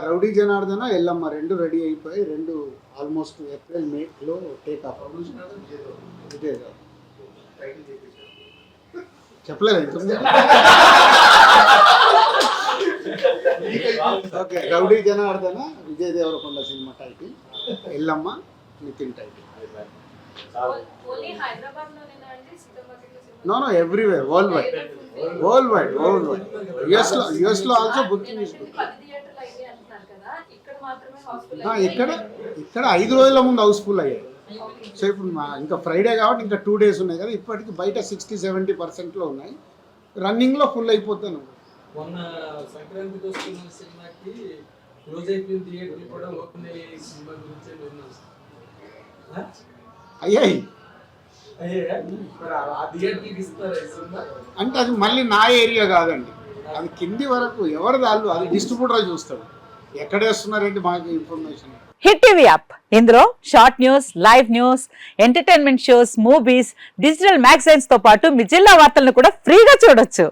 Rowdy Janardhana Yellamma రెండు ready అయిపోయి, రెండు ఆల్మోస్ట్ ఏప్రిల్ మేలో టేక్ ఆఫ్. చెప్పలేదు okay. Rowdy Janardhana Vijay Deverakonda cinema title, Yellamma Nithin title. No everywhere, world wide. యుఎస్లో ఆల్సో బుకింగ్ ఇస్ ఇక్కడ 5 రోజుల ముందు హౌస్ఫుల్ అయ్యాయి. సో ఇప్పుడు ఇంకా ఫ్రైడే కాబట్టి ఇంకా 2 days ఉన్నాయి కదా, ఇప్పటికి బయట 60-70% ఉన్నాయి, రన్నింగ్లో ఫుల్ అయిపోతాను. మొన్న సంక్రాంతికి వస్తున్న సినిమాకి క్లోజ్ అయిపోయిన థియేటర్ కూడా ఓపెన్ అయ్యే సినిమా గురించి అయ్యాయి. అంటే అది మళ్ళీ నా ఏరియా కాదండి, అది కింది వరకు ఎవరి దాళ్ళు అది డిస్ట్రిబ్యూటర్ చూస్తాడు, ఎక్కడ వేస్తున్నారేంటి మాకు ఇన్ఫర్మేషన్. హిట్ టీవీ యాప్, ఇందులో short news, live news, entertainment shows, movies, digital magazines తో పాటు మీ జిల్లా వార్తలను కూడా ఫ్రీగా చూడొచ్చు.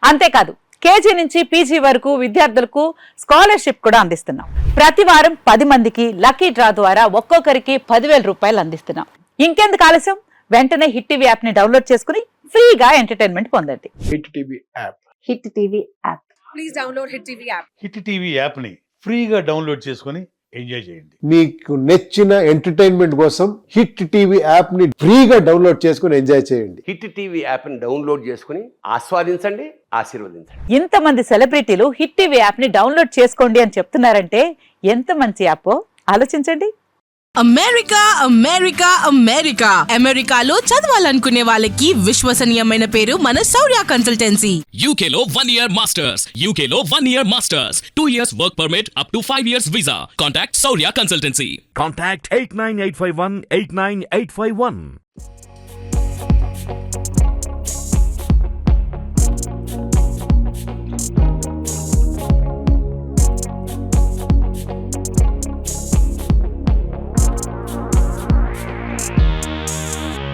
అంతేకాదు కేజీ నుంచి పీజీ వరకు విద్యార్థులకు స్కాలర్షిప్ కూడా అందిస్తున్నాం. ప్రతి వారం 10 మందికి లక్కీ డ్రా ద్వారా ఒక్కొక్కరికి 10,000 రూపాయలు అందిస్తున్నాం. ఇంకెందుకు ఆలస్యం, వెంటనే హిట్ టీవీ యాప్ ని డౌన్లోడ్ చేసుకుని ఫ్రీగా ఎంటర్టైన్మెంట్ పొందండి. Hit TV app. Hit TV app. Please download hit TV app. Hit TV app ని ఫ్రీగా డౌన్లోడ్ చేసుకుని ఎంజాయ్ చేయండి. మీకు నచ్చిన ఎంటర్టైన్మెంట్ కోసం హిట్ టీవీ యాప్ ని ఫ్రీగా డౌన్లోడ్ చేసుకుని ఎంజాయ్ చేయండి. హిట్ టీవీ యాప్ ని డౌన్లోడ్ చేసుకుని ఆస్వాదించండి, ఆశీర్వదించండి. ఇంతమంది సెలబ్రిటీలు హిట్ టీవీ యాప్ ని డౌన్లోడ్ చేసుకోండి అని చెప్తున్నారంటే ఎంత మంచి యాప్ ఆలోచించండి. అమెరికా అమెరికా అమెరికా అమెరికాలో చదవాలనుకునే వాళ్ళకి విశ్వసనీయమైన పేరు మన శౌర్య కన్సల్టెన్సీ. UK లో 1 year masters, UK లో 1 year masters, 2 years work permit up to 5 years visa. Contact Saurya Consultancy. Contact 89851 89851.